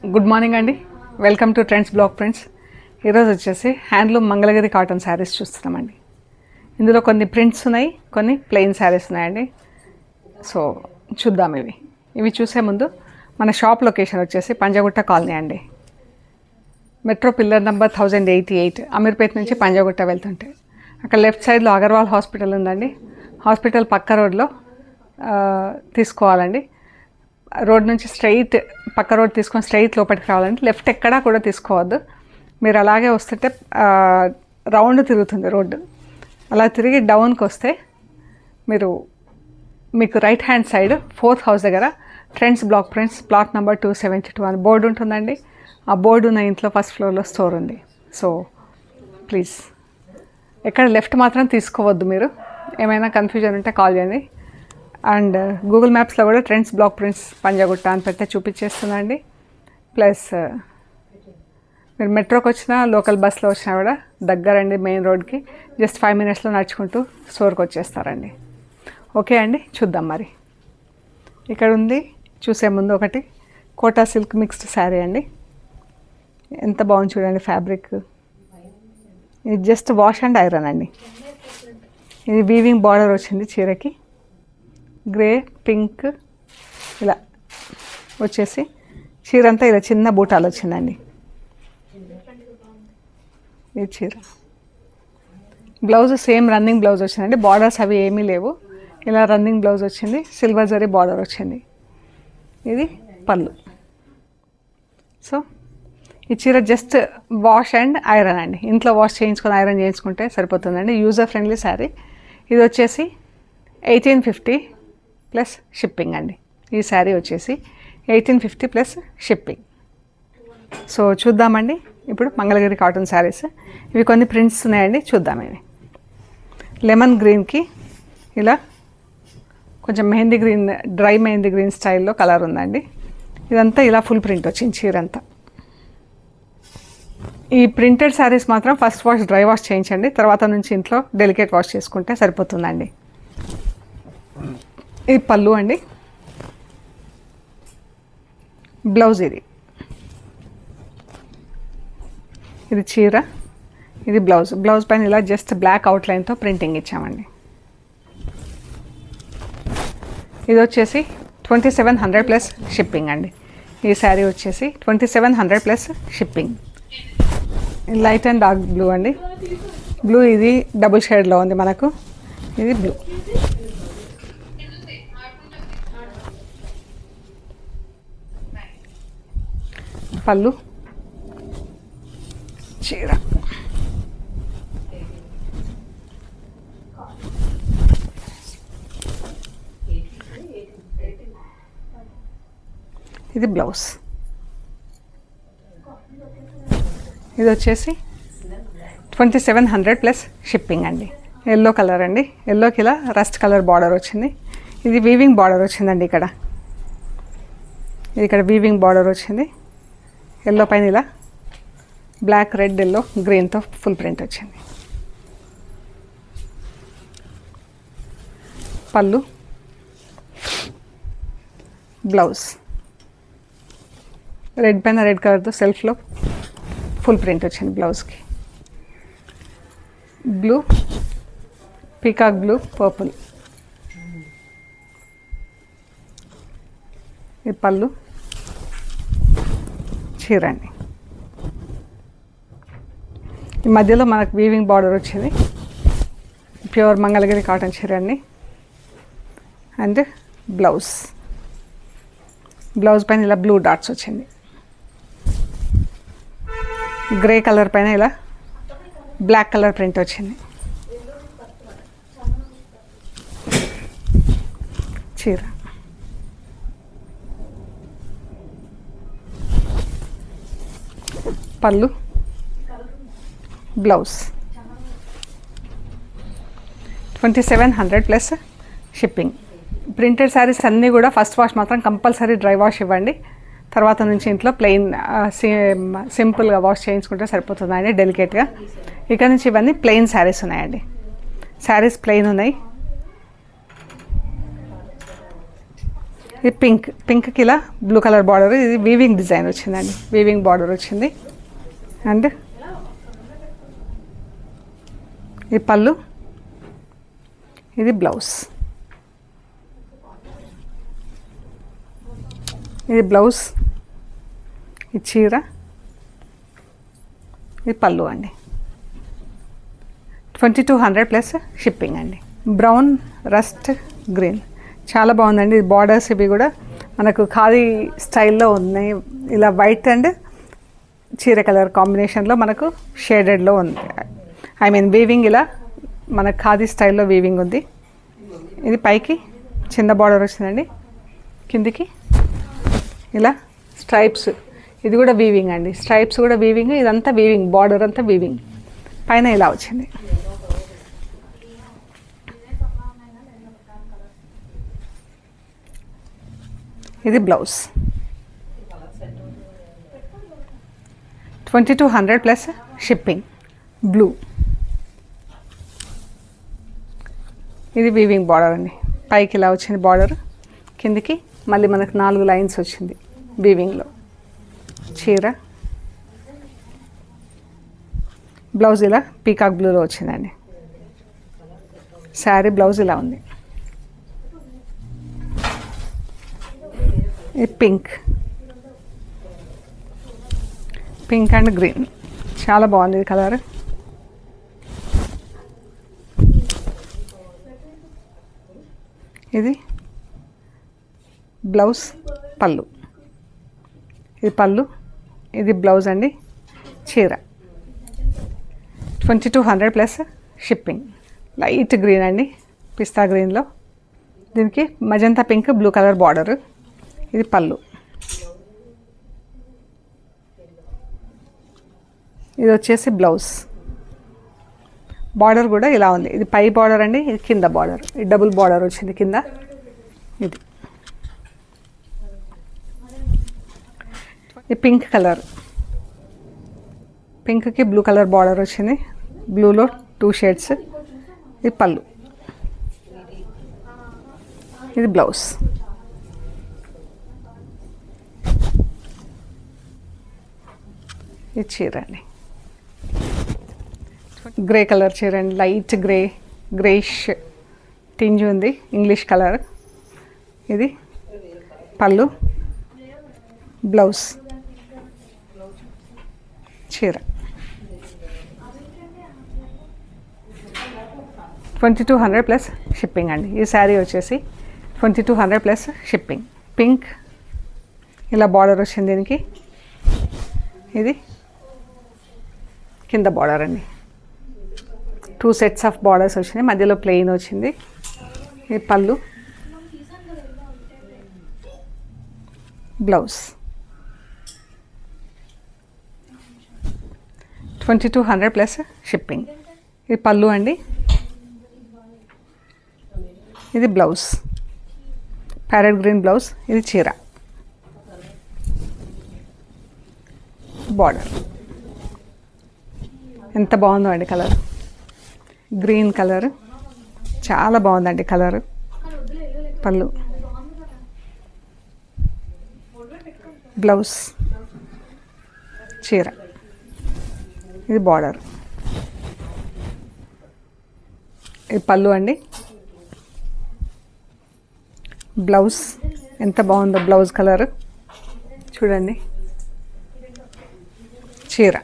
Good morning అండి. Welcome to trends blog prints. ఈరోజు వచ్చేసి హ్యాండ్లూమ్ మంగళగిరి కాటన్ శారీస్ చూస్తున్నామండి. ఇందులో కొన్ని ప్రింట్స్ ఉన్నాయి, కొన్ని ప్లెయిన్ శారీస్ ఉన్నాయండి. సో చూద్దాం. ఇవి చూసే ముందు మన షాప్ లొకేషన్ వచ్చేసి పంజాగుట్ట కాలనీ అండి. మెట్రో పిల్లర్ నెంబర్ 1088 అమీర్పేట్ నుంచి పంజాగుట్ట వెళ్తుంటే అక్కడ లెఫ్ట్ సైడ్లో అగర్వాల్ హాస్పిటల్ ఉందండి. హాస్పిటల్ పక్క రోడ్లో తీసుకోవాలండి. రోడ్ నుంచి స్ట్రైట్ పక్క రోడ్ తీసుకొని స్ట్రైట్ లోపలికి రావాలంటే లెఫ్ట్ ఎక్కడా కూడా తీసుకోవద్దు. మీరు అలాగే వస్తుంటే రౌండ్ తిరుగుతుంది రోడ్డు. అలా తిరిగి డౌన్కి వస్తే మీకు right hand side 4th house దగ్గర Trends black prints plot number 272 అని బోర్డు ఉంటుందండి. ఆ బోర్డు ఉన్న ఇంట్లో ఫస్ట్ ఫ్లోర్లో స్టోర్ ఉంది. సో ప్లీజ్ ఎక్కడ లెఫ్ట్ మాత్రం తీసుకోవద్దు. మీరు ఏమైనా కన్ఫ్యూజన్ ఉంటే కాల్ చేయండి. అండ్ గూగుల్ మ్యాప్స్లో కూడా ట్రెండ్స్ బ్లాక్ ప్రింట్స్ పంజాగుట్ట అని పెడితే చూపించేస్తుందండి. ప్లస్ మీరు మెట్రోకి వచ్చినా లోకల్ బస్లో వచ్చినా కూడా దగ్గరండి. మెయిన్ రోడ్కి జస్ట్ 5 minutesలో నడుచుకుంటూ స్టోర్కి వచ్చేస్తారండి. ఓకే అండి, చూద్దాం. మరి ఇక్కడ ఉంది. చూసే ముందు ఒకటి కోటా సిల్క్ మిక్స్డ్ శారీ అండి. ఎంత బాగుంది చూడండి ఫ్యాబ్రిక్. ఇది జస్ట్ వాష్ అండ్ ఐరన్ అండి. ఇది వీవింగ్ బార్డర్ వచ్చింది చీరకి. గ్రే పింక్ ఇలా వచ్చేసి చీర అంతా ఇలా చిన్న బూటాలు వచ్చిందండి. ఈ చీర బ్లౌజ్ సేమ్ రన్నింగ్ బ్లౌజ్ వచ్చిందండి. బార్డర్స్ అవి ఏమీ లేవు. ఇలా రన్నింగ్ బ్లౌజ్ వచ్చింది. సిల్వర్ జరీ బార్డర్ వచ్చింది. ఇది పళ్ళు. సో ఈ చీర జస్ట్ వాష్ అండ్ ఐరన్ అండి. ఇంట్లో వాష్ చేయించుకొని ఐరన్ చేయించుకుంటే సరిపోతుందండి. User friendly sari. ఇది వచ్చేసి 1850 ప్లస్ షిప్పింగ్ అండి. ఈ శారీ వచ్చేసి 1850 ప్లస్ షిప్పింగ్. సో చూద్దామండి ఇప్పుడు మంగళగిరి కాటన్ శారీస్. ఇవి కొన్ని ప్రింట్స్ ఉన్నాయండి, చూద్దాం. ఇవి లెమన్ గ్రీన్కి ఇలా కొంచెం mehndi green, dry mehndi green స్టైల్లో కలర్ ఉందండి. ఇదంతా ఇలా ఫుల్ ప్రింట్ వచ్చింది చీరంతా. ఈ ప్రింటెడ్ శారీస్ మాత్రం ఫస్ట్ వాష్ డ్రై వాష్ చేయించండి. తర్వాత నుంచి ఇంట్లో డెలికేట్ వాష్ చేసుకుంటే సరిపోతుందండి. ఇది పళ్ళు అండి. బ్లౌజ్ ఇది చీర, ఇది బ్లౌజ్. బ్లౌజ్ పైన ఇలా జస్ట్ బ్లాక్ అవుట్లైన్తో ప్రింటింగ్ ఇచ్చామండి. ఇది వచ్చేసి 2700 ప్లస్ షిప్పింగ్ అండి. ఈ శారీ వచ్చేసి 2700 plus shipping. Light and dark blue అండి. బ్లూ ఇది డబుల్ షేడ్లో ఉంది మనకు. ఇది బ్లూ. పళ్ళు, చీర. ఇది బ్లౌజ్. ఇది వచ్చేసి 2700 ప్లస్ షిప్పింగ్ అండి. ఎల్లో కలర్ అండి. ఎల్లోకి ఇలా రస్ట్ కలర్ బార్డర్ వచ్చింది. ఇది వీవింగ్ బార్డర్ వచ్చిందండి. ఇక్కడ వీవింగ్ బార్డర్ వచ్చింది. ఎల్లో పైన ఇలా బ్లాక్, రెడ్, ఎల్లో, గ్రీన్తో ఫుల్ ప్రింట్ వచ్చింది. పళ్ళు, బ్లౌజ్. రెడ్ పైన రెడ్ కలర్తో సెల్ఫ్లో ఫుల్ ప్రింట్ వచ్చింది బ్లౌజ్కి. Blue, peacock blue, purple. ఇది పళ్ళు, చీర అండి. ఈ మధ్యలో మనకు వీవింగ్ బార్డర్ వచ్చింది. ప్యూర్ మంగళగిరి కాటన్ చీర అండి. And blouse. బ్లౌజ్ పైన ఇలా బ్లూ డాట్స్ వచ్చింది. గ్రే కలర్ పైన ఇలా బ్లాక్ కలర్ ప్రింట్ వచ్చింది. చీర. పళ్ళు, blouse. 2700 plus shipping. Printed saris అన్నీ కూడా ఫస్ట్ వాష్ మాత్రం కంపల్సరీ డ్రై వాష్ ఇవ్వండి. తర్వాత నుంచి ఇంట్లో ప్లెయిన్ సింపుల్గా వాష్ చేయించుకుంటే సరిపోతుందండి, డెలికేట్గా. ఇక్కడ నుంచి ఇవన్నీ ప్లెయిన్ శారీస్ ఉన్నాయండి. శారీస్ ప్లెయిన్ ఉన్నాయి. ఇది పింక్కి ఇలా బ్లూ కలర్ బార్డర్, ఇది వీవింగ్ డిజైన్ వచ్చిందండి, వీవింగ్ బార్డర్ వచ్చింది. అండ్ ఇది పళ్ళు, ఇది బ్లౌజ్. ఇది బ్లౌజ్, ఇది చీర, ఇది పళ్ళు అండి. 2200 ప్లస్ షిప్పింగ్ అండి. బ్రౌన్ రస్ట్ గ్రీన్ చాలా బాగుందండి. ఇది బార్డర్స్ ఇవి కూడా మనకు ఖాదీ స్టైల్లో ఉన్నాయి. ఇలా వైట్ అండ్ చీర కలర్ కాంబినేషన్లో మనకు షేడెడ్లో ఉంది. ఐ మీన్ వీవింగ్ ఇలా మనకు ఖాదీ స్టైల్లో వీవింగ్ ఉంది. ఇది పైకి చిన్న బార్డర్ వచ్చిందండి, కిందికి ఇలా స్ట్రైప్స్, ఇది కూడా వీవింగ్ అండి, స్ట్రైప్స్ కూడా వీవింగ్, ఇదంతా వీవింగ్, బార్డర్ అంతా వీవింగ్, పైన ఇలా వచ్చింది. ఇది బ్లౌజ్. 2200 plus shipping. బ్లూ, ఇది వీవింగ్ బార్డర్ అండి, పైకి ఇలా వచ్చింది బార్డర్, కిందికి మళ్ళీ మనకు 4 లైన్స్ వచ్చింది వీవింగ్లో. చీర, బ్లౌజ్ ఇలా పీకాక్ బ్లూలో వచ్చిందండి. శారీ బ్లౌజ్ ఇలా ఉంది. ఇది పింక్ అండ్ గ్రీన్ చాలా బాగుంది ఇది కలర్. ఇది బ్లౌజ్, పళ్ళు, ఇది పళ్ళు, ఇది బ్లౌజ్ అండి. చీర 2200 ప్లస్ షిప్పింగ్. లైట్ గ్రీన్ అండి, పిస్తా గ్రీన్లో, దీనికి magenta pink blue colour border. ఇది పళ్ళు, ఇది వచ్చేసి బ్లౌజ్. బార్డర్ కూడా ఇలా ఉంది, ఇది పై బార్డర్ అండి, ఇది కింద బార్డర్, ఇది డబుల్ బార్డర్ వచ్చింది కింద. ఇది పింక్ కలర్, పింక్కి బ్లూ కలర్ బార్డర్ వచ్చింది, బ్లూలో 2 షేడ్స్. ఇది పళ్ళు, ఇది బ్లౌజ్. ఇది చీర అండి, గ్రే కలర్ చీర అండి, లైట్ గ్రేష్ టింజ్ ఉంది, ఇంగ్లీష్ కలర్. ఇది పళ్ళు, బ్లౌజ్, చీర. 2200 ప్లస్ షిప్పింగ్ అండి. ఈ శారీ వచ్చేసి 2200 ప్లస్ షిప్పింగ్. పింక్ ఇలా బార్డర్ వచ్చింది దీనికి, ఇది కింద బార్డర్ అండి, 2 సెట్స్ ఆఫ్ బార్డర్స్ వచ్చినాయి, మధ్యలో ప్లెయిన్ వచ్చింది. ఇది పళ్ళు, బ్లౌజ్. 2200 plus shipping. ఇది పళ్ళు అండి, ఇది బ్లౌజ్, ప్యారెట్ గ్రీన్ బ్లౌజ్. ఇది చీర, బార్డర్. ఎంత బాగుందో అండి కలర్, గ్రీన్ కలర్ చాలా బాగుందండి కలర్. పళ్ళు, బ్లౌజ్, చీర. ఇది బార్డర్, ఇది పళ్ళు అండి, బ్లౌజ్. ఎంత బాగుందో బ్లౌజ్ కలర్ చూడండి. చీర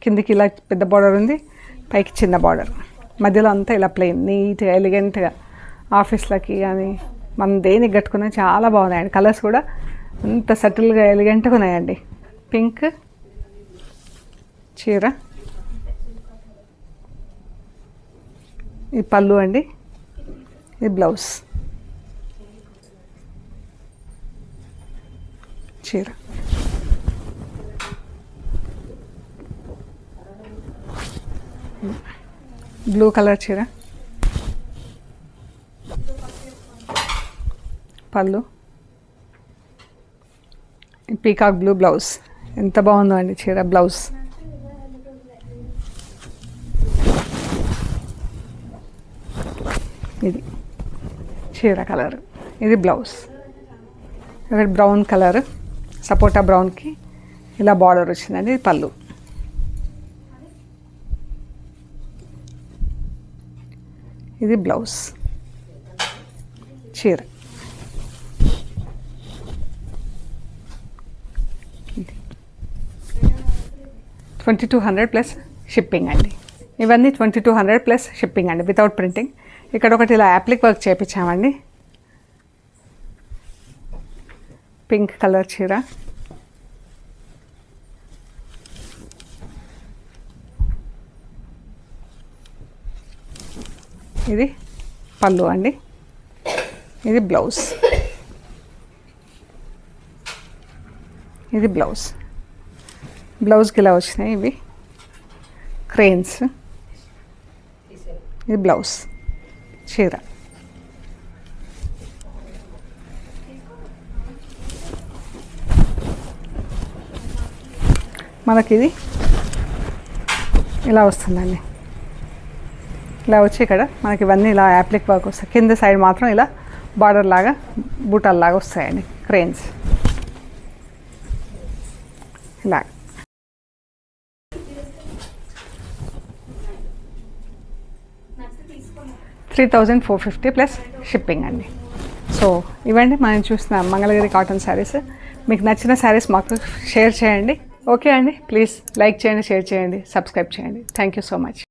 కిందికి ఇలా పెద్ద బార్డర్ ఉంది, పైకి చిన్న బార్డర్, మధ్యలో అంతా ఇలా ప్లెయిన్, నీట్గా ఎలిగెంట్గా ఆఫీస్లకి కానీ మనం దేనికి కట్టుకున్నా చాలా బాగున్నాయండి. కలర్స్ కూడా అంత సటిల్గా ఎలిగెంట్గా ఉన్నాయండి. పింక్ చీర, ఈ పళ్ళు అండి, ఇది బ్లౌజ్, చీర. బ్లూ కలర్ చీర, పళ్ళు, పీకాక్ బ్లూ బ్లౌజ్. ఎంత బాగుందో అండి చీర, బ్లౌజ్. ఇది చీర కలర్, ఇది బ్లౌజ్. ఇక్కడ బ్రౌన్ కలర్, సపోటా బ్రౌన్కి ఇలా బార్డర్ వచ్చిందండి. ఇది పళ్ళు. ఇది బ్లౌజ్, చీర. 2200 ప్లస్ షిప్పింగ్ అండి. ఇవన్నీ 2200 ప్లస్ షిప్పింగ్ అండి, వితౌట్ ప్రింటింగ్. ఇక్కడ ఒకటి ఇలా యాప్లిక్ వర్క్ చేయించామండి. పింక్ కలర్ చీర, ఇది పళ్ళు అండి. ఇది బ్లౌజ్, ఇది బ్లౌజ్. బ్లౌజ్కి ఇలా వచ్చినాయి ఇవి క్రెయిన్స్. ఇది బ్లౌజ్, చీర. మనకిది ఇలా వస్తుందండి. ఇలా వచ్చి ఇక్కడ మనకి ఇవన్నీ ఇలా యాప్లిక్ వర్క్ వస్తాయి. కింద సైడ్ మాత్రం ఇలా బార్డర్ లాగా బూటాల్ లాగా వస్తాయండి క్రెయిన్స్. ఇలా 3450 ప్లస్ షిప్పింగ్ అండి. సో ఇవండి మనం చూసిన మంగళగిరి కాటన్ శారీస్. మీకు నచ్చిన శారీస్ మాకు షేర్ చేయండి. ఓకే అండి, ప్లీజ్ లైక్ చేయండి, షేర్ చేయండి, సబ్స్క్రైబ్ చేయండి. Thank you so much.